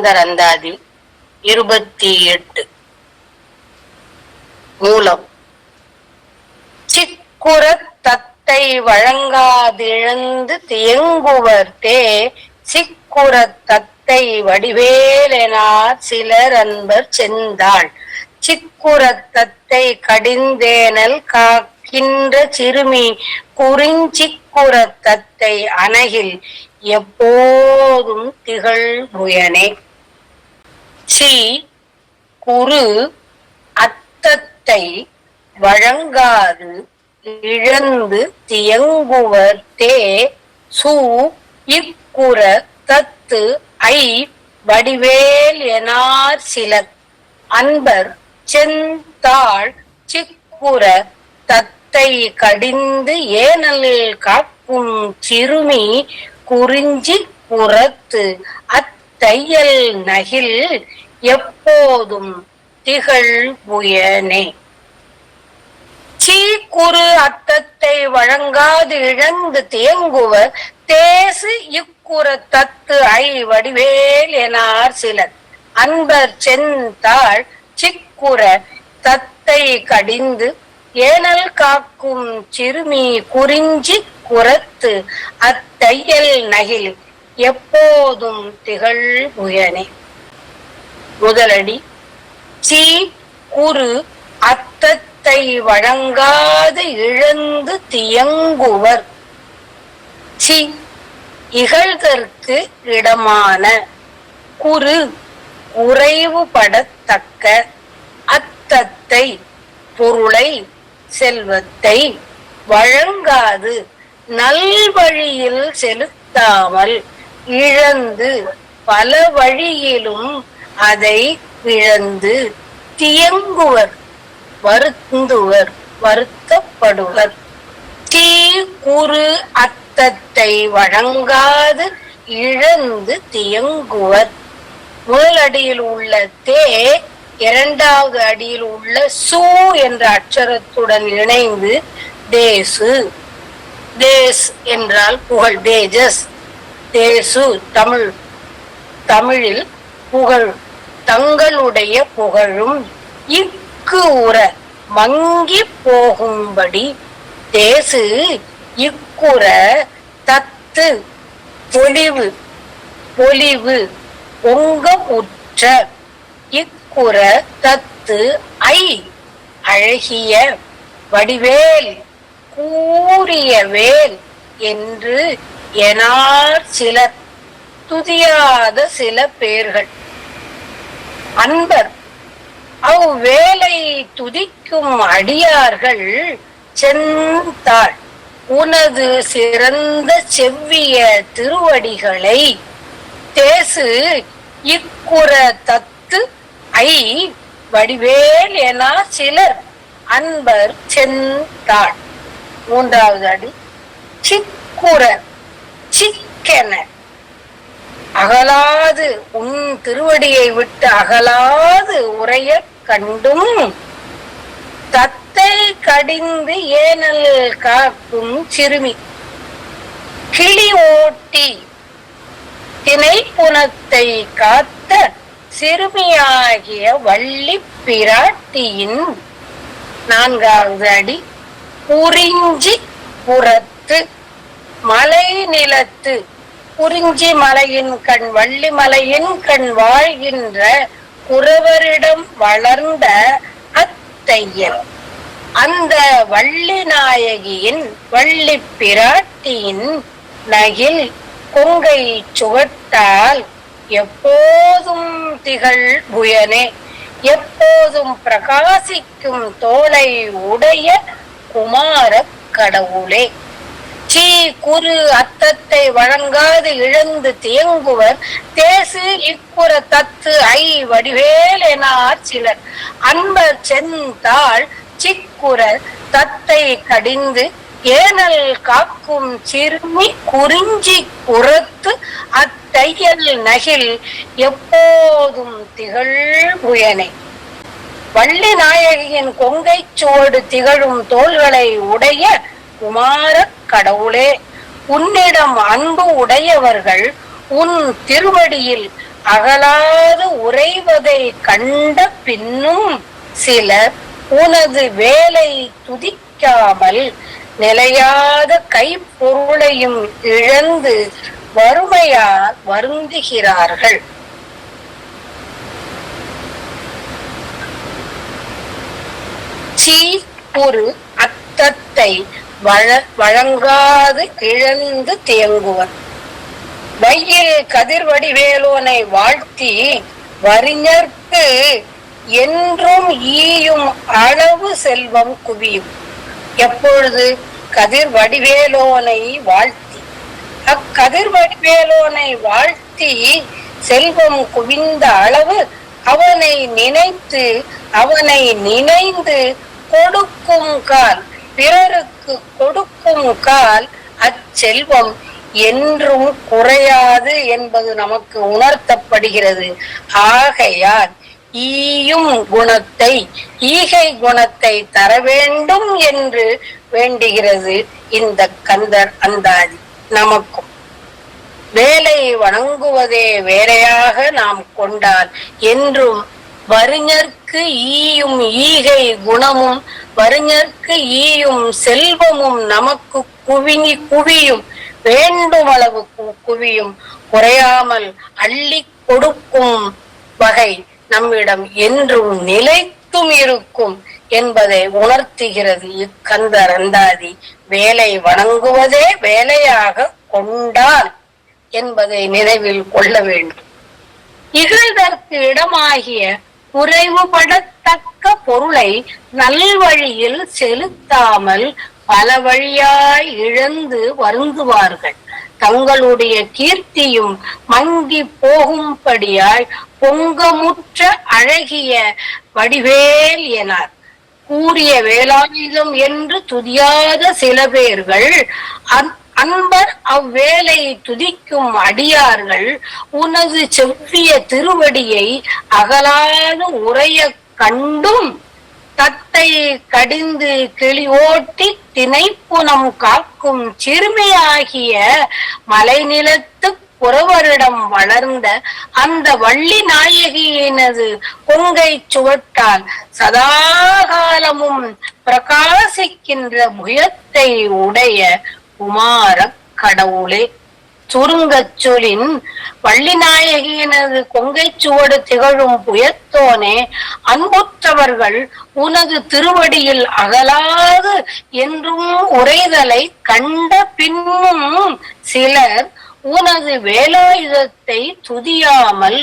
ஆனந்தர் அந்தாதி 28. மூலம். சிக்குறத் தத்தை வழங்காதிழந்து தியங்குவர்த்தே சிக்குறத் தத்தை வடிவேலெனார் சிலர் அன்பர் செந்தாள். சிக்குறத் தத்தை கடிந்தேனல் காக்கின்ற சிறுமி குறிஞ்சிக்குறத் தத்தை அனகில் எப்போதும் திகழ் புயனே. சி குறு அத்தத்தை வழங்காது இழந்து தியங்குவர்த்தே சு இக்குற தத்து ஐ வடிவேல் எனார் சிலர் அன்பர் செந்தாள். சிக்குற தத்தை கடிந்து ஏனல் காக்கும் சிறுமி குறிஞ்சி புறத்து அத்தையல் நகில் எப்போதும் திகழ் புயனே. சீ குறு அத்தத்தை வழங்காது இழந்து தேங்குவர் தேசு இக்குற தத்து ஐ வடிவேல் எனார் சிலர் அன்பர் செந்தாள். சிக்குற தத்தை கடிந்து ஏனல் காக்கும் சிறுமி குறிஞ்சி குறத்து அத்தையல் நகில் எப்போதும் திகழ் புயனே. முதலடி. சீ குறு அத்தத்தை வழங்காது இழந்து தியங்குவர். சி இகழ்தற்கு இடமான, குறு உறைவுபடத்தக்க, அத்தத்தை பொருளை செல்வத்தை வழங்காது நல்வழியில் செலுத்தாமல் இழந்து பல வழியிலும் அதை இழந்து தியங்குவர் வருந்துவர் வருத்தப்படுவர். தீ குறு அத்தத்தை வழங்காது இழந்து தியங்குவர். முதல் அடியில் உள்ள தே இரண்டாவது அடியில் உள்ள சு என்ற அட்சரத்துடன் இணைந்து தேசு. தேஸ் என்றால் புகழ், தேஜஸ். தேசு தமிழில் புகழ், தங்களுடைய புகழும் இக்கு உற மங்கி போகும்படி தேசு இக்குற தத்து பொலிவு பொங்கமுற்ற இக்குற தத்து ஐ அழகிய வடிவேல் கூறிய வேல் என்று எனார் சிலர் துதியாத சில பேர்கள். அன்பர் அவ்வேலை துதிக்கும் அடியார்கள் செந்தாள் உனது சிறந்த செவ்விய திருவடிகளை தேசு இக்குற தத்து ஐ வடிவேல் என சிலர் அன்பர் செந்தாள். மூன்றாவது அடி. சிக்குற சிக்கென அகலாது உன் திருவடியை விட்டு அகலாது உரைய கண்டும் தத்தை கடிந்து ஏனல் காக்கும் சிறுமி கிளி ஓட்டி திணைப்புனத்தை காத்த சிறுமியாகிய வள்ளி பிராட்டியின். நான்காவது அடி. குறிஞ்சி புறத்து மலை நிலத்து குறிஞ்சி மலையின் கண் வள்ளி மலையின் கண் வாழ்கின்ற குறவரிடம் வளர்ந்த அத்தையல் அந்த வள்ளி நாயகியின் வள்ளி பிராட்டியின் நகில் கொங்கை சுவட்டால் எப்போதும் திகழ் புயனே. எப்போதும் பிரகாசிக்கும் தோளை உடைய குமார கடவுளே. சீ குறு அத்தத்தை வழங்காது இழந்து தியங்குவர் தேசு இக்குற தத்து ஐ வடிவேல் எனார் சிலர் அன்பர் செந்தாள். சிக்குற தத்தை கடிந்து ஏனல் காக்கும் சிறுமி குறிஞ்சி குறத்து அத்தையல் நகில் எப்போதும் திகழ் புயனே. வள்ளி நாயகியின் கொங்கை சுவடு திகழும் தோள்களை உடைய குமார கடவுளே, உன்னிடம் அன்பு உடையவர்கள் உன் திருவடியில் அகலாது உறைவதை கண்ட பின்னும் சிலர் உனது வேலை துதிக்காமல் நிலையாத கைப்பொருளையும் இழந்து வறுமையால் வருந்துகிறார்கள். ஒரு அத்தத்தை வழங்காது இழந்து தேங்குவர். வையில் கதிர்வடிவேலோனை வாழ்த்தி வறிஞர்க்கு என்றும் ஈயும் அளவு செல்வம் குவியும். எப்பொழுது கதிர்வடிவேலோனை வாழ்த்தி, அக்கதிர்வடிவேலோனை வாழ்த்தி செல்வம் குவிந்த அளவு அவனை நினைத்து அவனை நினைந்து கொடுக்கும் கால், பிறருக்கு கொடுக்கும் கால் அச்செல்வம் என்றும் குறையாது என்பது நமக்கு உணர்த்தப்படுகிறது. ஆகையால் ஈயும் குணத்தை, ஈகை குணத்தை தர வேண்டும் என்று வேண்டுகிறது இந்த கந்தர் அந்தாதி நமக்கும். வேலை வணங்குவதே வேலையாக நாம் கொண்டால் என்றும் வறிஞர்க்கு ஈயும் ஈகை குணமும் வறிஞர்க்கு ஈயும் செல்வமும் நமக்கு குவியும், வேண்டும் அளவு குவியும், குறையாமல் அள்ளி கொடுக்கும் வகை நம்மிடம் என்றும் நிலைத்தும் இருக்கும் என்பதை உணர்த்துகிறது இக்கந்தர் அந்தாதி. வேலை வணங்குவதே வேலையாக கொண்டால் என்பதை நினைவில் கொள்ள வேண்டும். இகழ்தற்கு இடமாகிய குறைவுபடத்தக்க பொருளை நல்வழியில் செலுத்தாமல் பல வழியாய் இழந்து வருந்துவார்கள். தங்களுடைய கீர்த்தியும் மங்கி போகும்படியாய் பொங்கமுற்ற அழகிய வடிவேல் எனார். கூறிய வேலாயுதம் என்று துதியாத சில பேர்கள் அன்பர் அவ்வேளை துதிக்கும் அடியார்கள் உனது செவ்விய திருவடியை அகலாது உரைய கண்டும் தத்தை கடிந்து கிளி ஓட்டி திணைப்புனம் காக்கும் சிறுமியாகிய மலைநிலத்து புறவரிடம் வளர்ந்த அந்த வள்ளி நாயகியினது கொங்கை சுவட்டால் சதாகாலமும் பிரகாசிக்கின்ற புயத்தை உடைய குமார கடவுளே. சுருங்கச் சொலின் வள்ளிநாயகியினது கொங்கை சுவடு திகழும் புயத்தோனே, அன்புற்றவர்கள் உனது திருவடியில் அகலாது என்றும் உரைதலை கண்ட பின்னும் சிலர் உனது வேலாயுதத்தை துதியாமல்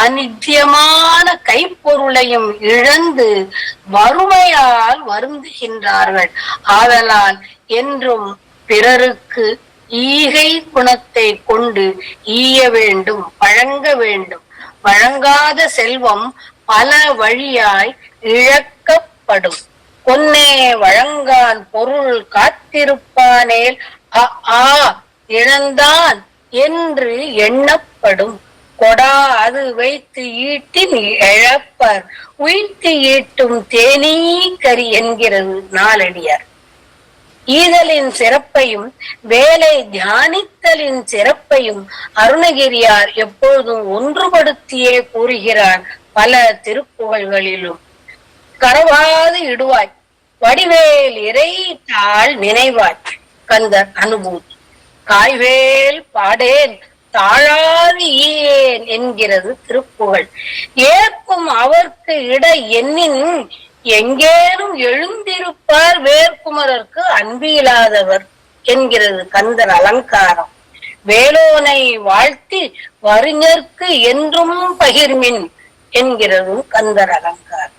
அநித்தியமான கைப்பொருளையும் இழந்து வறுமையால் வருந்துகின்றார்கள். ஆதலால் என்றும் பிறருக்கு ஈகை குணத்தை கொண்டு ஈய வேண்டும், வழங்க வேண்டும். வழங்காத செல்வம் பல வழியாய் இழக்கப்படும். பொன்னே வழங்கான் பொருள் காத்திருப்பானேல் ஆ இழந்தான் என்று எண்ணப்படும். கொடா அது வைத்து ஈட்டின் இழப்பர் உயிர்த்து ஈட்டும் தேனீ கரி என்கிறது நாலடியார். ஈதலின் சிறப்பையும் வேலை தியானித்தலின் சிறப்பையும் அருணகிரியார் எப்பொழுதும் ஒன்றுபடுத்தியே கூறுகிறார் பல திருப்புகழ்களிலும். கரவாது இடுவாய் வடிவேல் இறை தாள் நினைவாய் கந்தர் அனுபூதி. காய்வேல் பாடேன் தாழாது ஈயேன் என்கிறது திருப்புகழ். ஏற்கும் அவர்க்கு இட எண்ணின் எங்கேனும் எழுந்திருப்பார் வேர்க்குமரருக்கு அன்பில்லாதவர் என்கிறது கந்தர் அலங்காரம். வேலோனை வாழ்த்தி வறிஞர்க்கு என்றும் பகிர்மின் என்கிறது கந்தர் அலங்காரம்.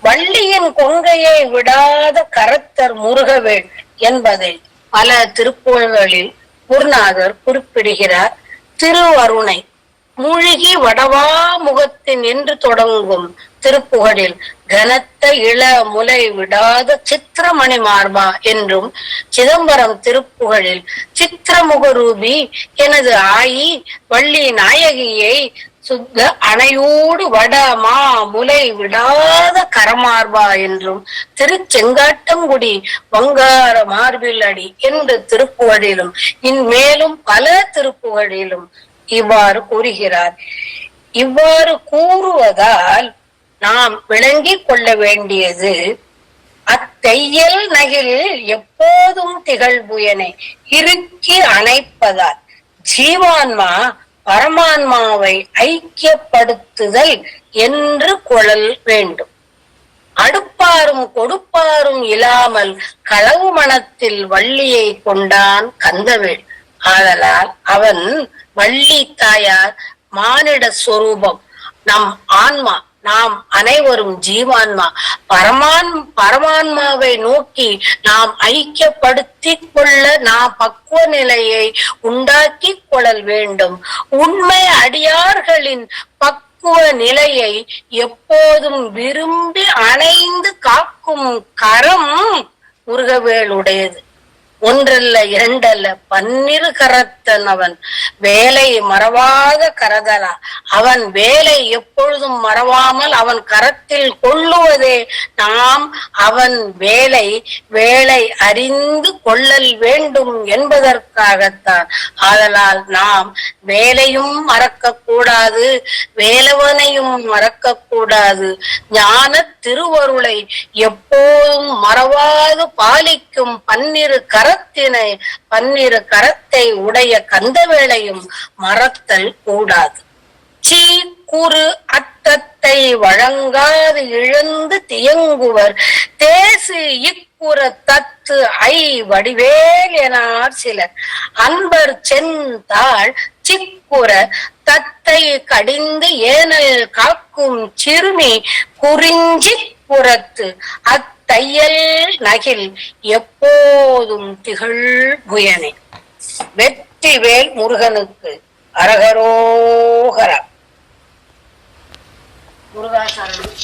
வள்ளியின் கொங்கையை விடாத கரத்தர் முருகவேள் என்பதை பல திருப்புகழ்களில் குருநாதர் குறிப்பிடுகிறார். திருவருணை மூழ்கி வடவா முகத்தின் என்று தொடங்கும் திருப்புகழில் கனத்த இள முலை விடாத சித்திரமணி மார்பா என்றும், சிதம்பரம் திருப்புகழில் சித்திரமுகரூபி எனது ஆயி வள்ளி நாயகியை சுத்த அணையோடு வட மா முலை விடாத கரமார்பா என்றும், திருச்செங்காட்டங்குடி வங்கார மார்பில் அடி என்று திருப்புகழிலும் இன்மேலும் பல திருப்புகழிலும் இவ்வாறு கூறுகிறார். இவ்வாறு கூறுவதால் நாம் விளங்கிக் கொள்ள வேண்டியது, அத்தையல் நகில் எப்போதும் திகழ்புயனை இறுக்கி அணைப்பதால் ஜீவான்மா பரமான்மாவை ஐக்கியப்படுத்துதல் என்று கொள்ளல் வேண்டும். அடுப்பாரும் கொடுப்பாரும் இல்லாமல் களவு மனத்தில் வள்ளியை கொண்டான் கந்தவேல். ஆதலால் அவன் வள்ளி தாயார் மானிட சொரூபம். நம் ஆன்மா, நாம் அனைவரும் ஜீவான்மா. பரமான்மாவை நோக்கி நாம் ஐக்கியப்படுத்தி கொள்ள நாம் பக்குவ நிலையை உண்டாக்கி கொள்ளல் வேண்டும். உண்மை அடியார்களின் பக்குவ நிலையை எப்போதும் விரும்பி அணைந்து காக்கும் கரம் முருகவேலுடையது. ஒன்றல்ல இரண்டல்ல 12 கரத்தன் அவன். வேலை மறவாத கரதலா. அவன் வேலை எப்பொழுதும் மறவாமல் அவன் கரத்தில் கொள்ளுவதே நாம் அவன் வேலை அறிந்து கொள்ளல் வேண்டும் என்பதற்காகத்தான். ஆதலால் நாம் வேலையும் மறக்க கூடாது, வேலவனையும் மறக்க கூடாது. ஞான திருவருளை எப்போதும் மறவாது பாலிக்கும் 12 கரத்தை உடைய கந்தவேளையும் மறத்தல் கூடாது. குறு அத்தத்தை வழங்காது இழந்து தியங்குவர் தேசு இக்குற தத்து ஐ வடிவேல் எனார் சிலர். அன்பர் செந்தாள் சிக்குற தத்தை கடிந்து ஏனல் காக்கும் சிறுமி குறிஞ்சி புறத்து அத்தையல் நகில் எப்போதும் திகழ் புயனே. வெற்றிவேல் முருகனுக்கு அரகரோகரா. முருகாசரணம்.